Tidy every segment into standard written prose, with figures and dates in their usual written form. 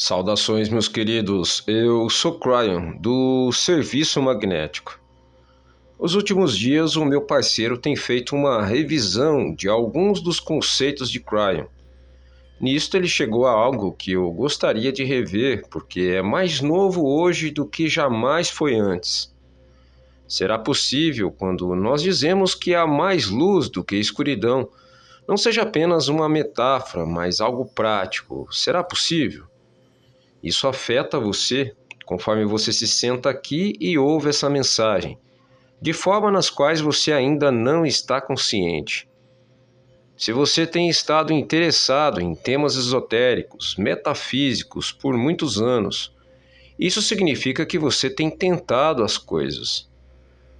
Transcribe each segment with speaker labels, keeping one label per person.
Speaker 1: Saudações, meus queridos. Eu sou Cryon, do Serviço Magnético. Os últimos dias, o meu parceiro tem feito uma revisão de alguns dos conceitos de Cryon. Nisto, ele chegou a algo que eu gostaria de rever, porque é mais novo hoje do que jamais foi antes. Será possível, quando nós dizemos que há mais luz do que escuridão, não seja apenas uma metáfora, mas algo prático? Será possível? Isso afeta você conforme você se senta aqui e ouve essa mensagem, de forma nas quais você ainda não está consciente. Se você tem estado interessado em temas esotéricos, metafísicos por muitos anos, isso significa que você tem tentado as coisas.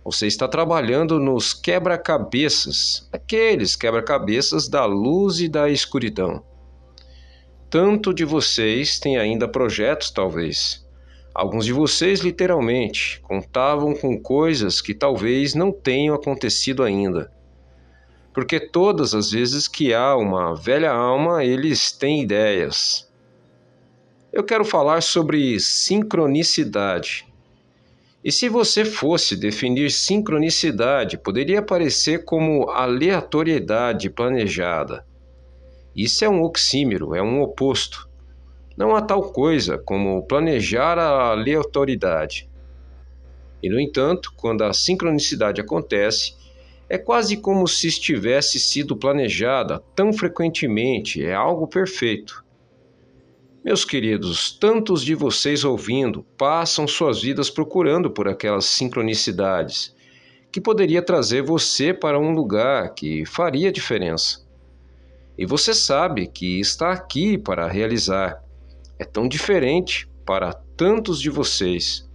Speaker 1: Você está trabalhando nos quebra-cabeças, aqueles quebra-cabeças da luz e da escuridão. Tanto de vocês têm ainda projetos, talvez. Alguns de vocês, literalmente, contavam com coisas que talvez não tenham acontecido ainda. Porque todas as vezes que há uma velha alma, eles têm ideias. Eu quero falar sobre sincronicidade. E se você fosse definir sincronicidade, poderia parecer como aleatoriedade planejada. Isso é um oxímoro, é um oposto. Não há tal coisa como planejar a aleatoriedade. E, no entanto, quando a sincronicidade acontece, é quase como se estivesse sido planejada tão frequentemente, é algo perfeito. Meus queridos, tantos de vocês ouvindo passam suas vidas procurando por aquelas sincronicidades que poderia trazer você para um lugar que faria diferença. E você sabe que está aqui para realizar. É tão diferente para tantos de vocês.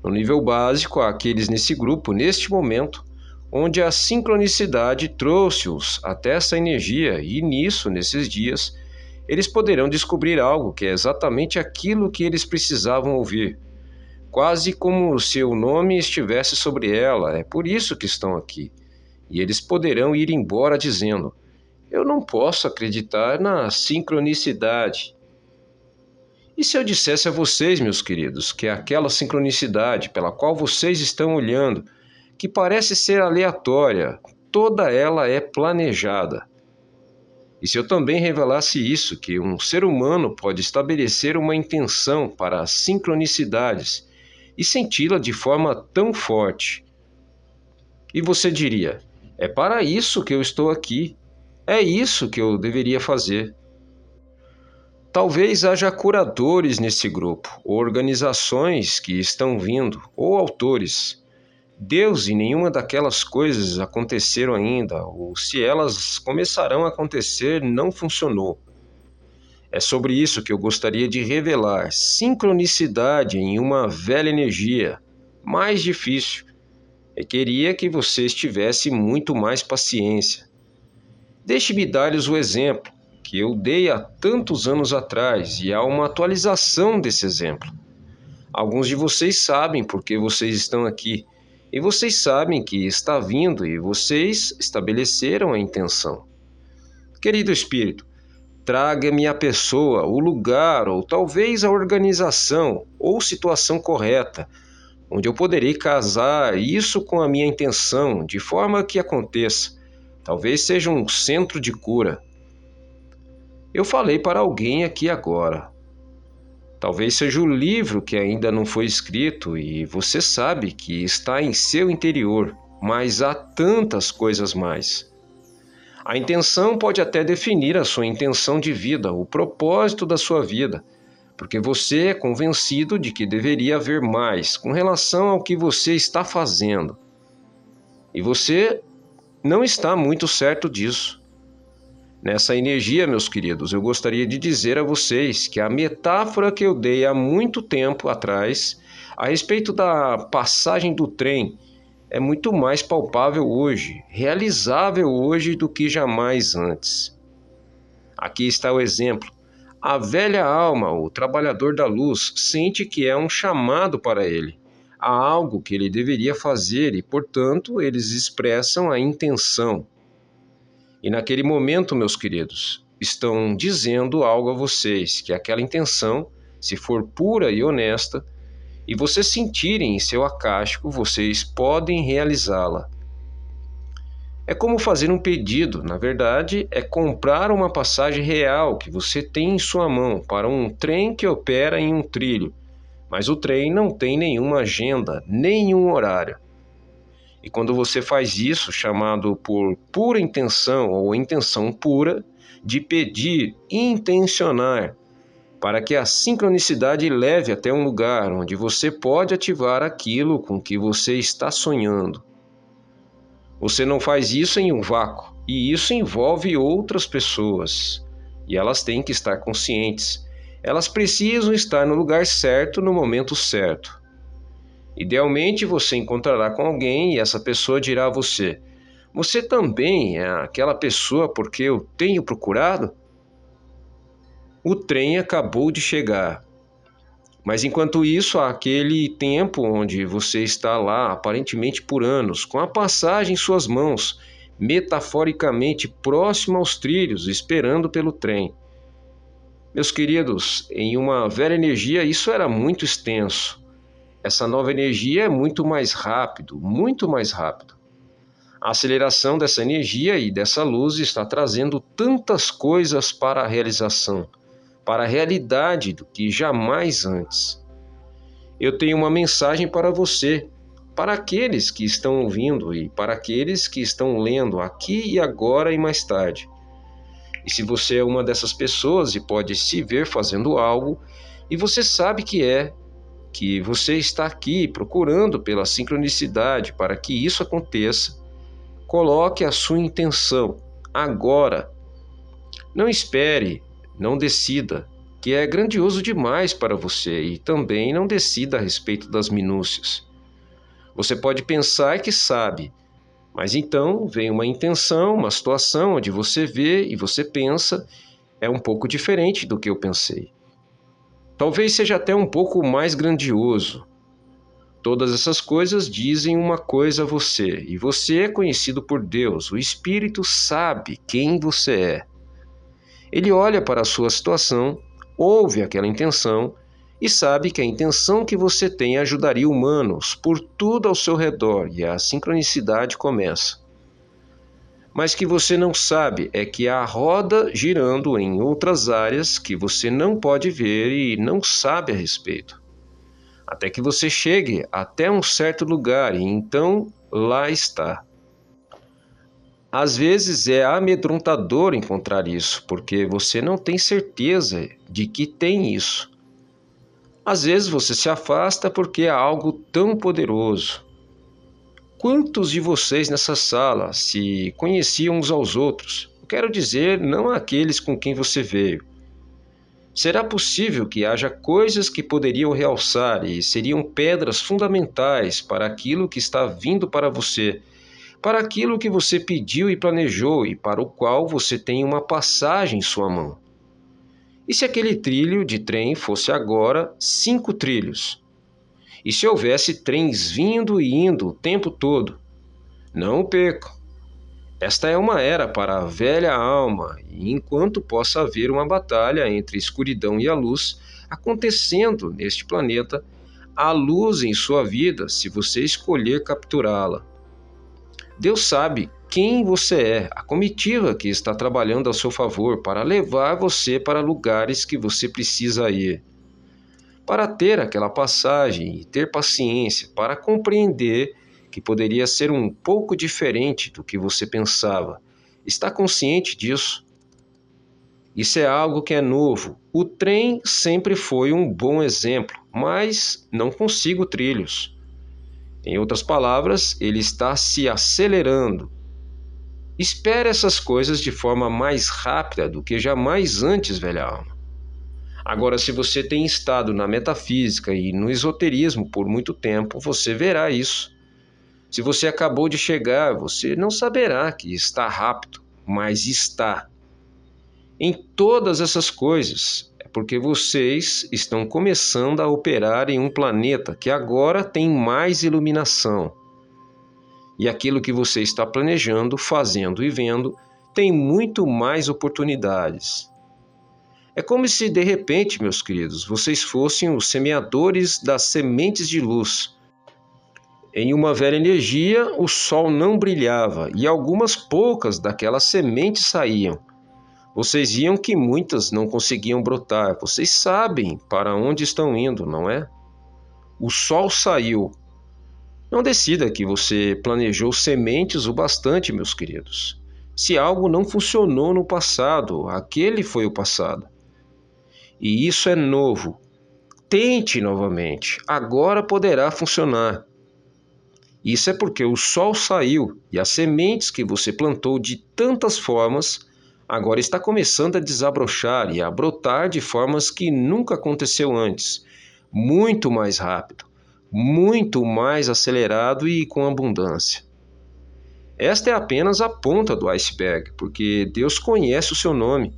Speaker 1: No nível básico, há aqueles nesse grupo, neste momento, onde a sincronicidade trouxe-os até essa energia, e nisso, nesses dias, eles poderão descobrir algo que é exatamente aquilo que eles precisavam ouvir. Quase como se o nome estivesse sobre ela, é por isso que estão aqui. E eles poderão ir embora dizendo: eu não posso acreditar na sincronicidade. E se eu dissesse a vocês, meus queridos, que aquela sincronicidade pela qual vocês estão olhando, que parece ser aleatória, toda ela é planejada? E se eu também revelasse isso, que um ser humano pode estabelecer uma intenção para as sincronicidades e senti-la de forma tão forte? E você diria: é para isso que eu estou aqui, é isso que eu deveria fazer. Talvez haja curadores nesse grupo, ou organizações que estão vindo, ou autores. Deus e nenhuma daquelas coisas aconteceram ainda, ou se elas começarão a acontecer, não funcionou. É sobre isso que eu gostaria de revelar sincronicidade em uma velha energia, mais difícil. Eu queria que você tivesse muito mais paciência. Deixe-me dar-lhes o exemplo que eu dei há tantos anos atrás, e há uma atualização desse exemplo. Alguns de vocês sabem porque vocês estão aqui, e vocês sabem que está vindo e vocês estabeleceram a intenção. Querido Espírito, traga-me a pessoa, o lugar ou talvez a organização ou situação correta, onde eu poderei casar isso com a minha intenção, de forma que aconteça. Talvez seja um centro de cura. Eu falei para alguém aqui agora. Talvez seja o livro que ainda não foi escrito e você sabe que está em seu interior, mas há tantas coisas mais. A intenção pode até definir a sua intenção de vida, o propósito da sua vida, porque você é convencido de que deveria haver mais com relação ao que você está fazendo. E você não está muito certo disso. Nessa energia, meus queridos, eu gostaria de dizer a vocês que a metáfora que eu dei há muito tempo atrás a respeito da passagem do trem é muito mais palpável hoje, realizável hoje do que jamais antes. Aqui está o exemplo. A velha alma, o trabalhador da luz, sente que é um chamado para ele. Há algo que ele deveria fazer e, portanto, eles expressam a intenção. E naquele momento, meus queridos, estão dizendo algo a vocês, que aquela intenção, se for pura e honesta, e vocês sentirem em seu acástico, vocês podem realizá-la. É como fazer um pedido, na verdade, é comprar uma passagem real que você tem em sua mão para um trem que opera em um trilho, mas o trem não tem nenhuma agenda, nenhum horário. E quando você faz isso, chamado por pura intenção ou intenção pura, de pedir, intencionar, para que a sincronicidade leve até um lugar onde você pode ativar aquilo com que você está sonhando. Você não faz isso em um vácuo, e isso envolve outras pessoas. E elas têm que estar conscientes. Elas precisam estar no lugar certo no momento certo. Idealmente, você encontrará com alguém e essa pessoa dirá a você: "Você também é aquela pessoa porque eu tenho procurado?" O trem acabou de chegar. Mas enquanto isso, há aquele tempo onde você está lá, aparentemente por anos, com a passagem em suas mãos, metaforicamente próximo aos trilhos, esperando pelo trem. Meus queridos, em uma velha energia isso era muito extenso. Essa nova energia é muito mais rápido, muito mais rápido. A aceleração dessa energia e dessa luz está trazendo tantas coisas para a realização, para a realidade do que jamais antes. Eu tenho uma mensagem para você, para aqueles que estão ouvindo e para aqueles que estão lendo aqui e agora e mais tarde. E se você é uma dessas pessoas e pode se ver fazendo algo, e você sabe que você está aqui procurando pela sincronicidade para que isso aconteça, coloque a sua intenção agora. Não espere, não decida, que é grandioso demais para você, e também não decida a respeito das minúcias. Você pode pensar que sabe, mas então vem uma intenção, uma situação onde você vê e você pensa, é um pouco diferente do que eu pensei. Talvez seja até um pouco mais grandioso. Todas essas coisas dizem uma coisa a você, e você é conhecido por Deus. O Espírito sabe quem você é. Ele olha para a sua situação, ouve aquela intenção e sabe que a intenção que você tem ajudaria humanos por tudo ao seu redor, e a sincronicidade começa. Mas que você não sabe é que há roda girando em outras áreas que você não pode ver e não sabe a respeito. Até que você chegue até um certo lugar e então lá está. Às vezes é amedrontador encontrar isso, porque você não tem certeza de que tem isso. Às vezes você se afasta porque é algo tão poderoso. Quantos de vocês nessa sala se conheciam uns aos outros? Eu quero dizer, não aqueles com quem você veio. Será possível que haja coisas que poderiam realçar e seriam pedras fundamentais para aquilo que está vindo para você, para aquilo que você pediu e planejou e para o qual você tem uma passagem em sua mão? E se aquele trilho de trem fosse agora 5 trilhos? E se houvesse trens vindo e indo o tempo todo? Não o percam. Esta é uma era para a velha alma, e enquanto possa haver uma batalha entre a escuridão e a luz acontecendo neste planeta, há luz em sua vida se você escolher capturá-la. Deus sabe quem você é, a comitiva que está trabalhando a seu favor para levar você para lugares que você precisa ir. Para ter aquela passagem e ter paciência para compreender que poderia ser um pouco diferente do que você pensava. Está consciente disso? Isso é algo que é novo. O trem sempre foi um bom exemplo, mas não consigo trilhos. Em outras palavras, ele está se acelerando. Espere essas coisas de forma mais rápida do que jamais antes, velha alma. Agora, se você tem estado na metafísica e no esoterismo por muito tempo, você verá isso. Se você acabou de chegar, você não saberá que está rápido, mas está. Em todas essas coisas, é porque vocês estão começando a operar em um planeta que agora tem mais iluminação. E aquilo que você está planejando, fazendo e vendo tem muito mais oportunidades. É como se, de repente, meus queridos, vocês fossem os semeadores das sementes de luz. Em uma velha energia, o sol não brilhava e algumas poucas daquelas sementes saíam. Vocês viam que muitas não conseguiam brotar. Vocês sabem para onde estão indo, não é? O sol saiu. Não decida que você planejou sementes o bastante, meus queridos. Se algo não funcionou no passado, aquele foi o passado. E isso é novo. Tente novamente. Agora poderá funcionar. Isso é porque o sol saiu e as sementes que você plantou de tantas formas agora está começando a desabrochar e a brotar de formas que nunca aconteceu antes. Muito mais rápido, muito mais acelerado e com abundância. Esta é apenas a ponta do iceberg, porque Deus conhece o seu nome.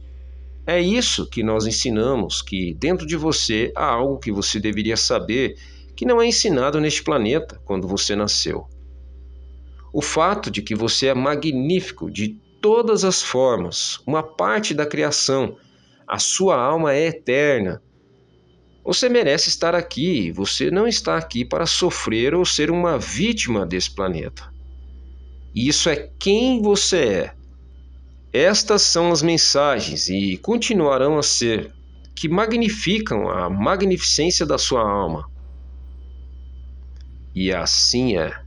Speaker 1: É isso que nós ensinamos, que dentro de você há algo que você deveria saber que não é ensinado neste planeta quando você nasceu. O fato de que você é magnífico de todas as formas, uma parte da criação, a sua alma é eterna. Você merece estar aqui, você não está aqui para sofrer ou ser uma vítima desse planeta. Isso é quem você é. Estas são as mensagens, e continuarão a ser, que magnificam a magnificência da sua alma. E assim é.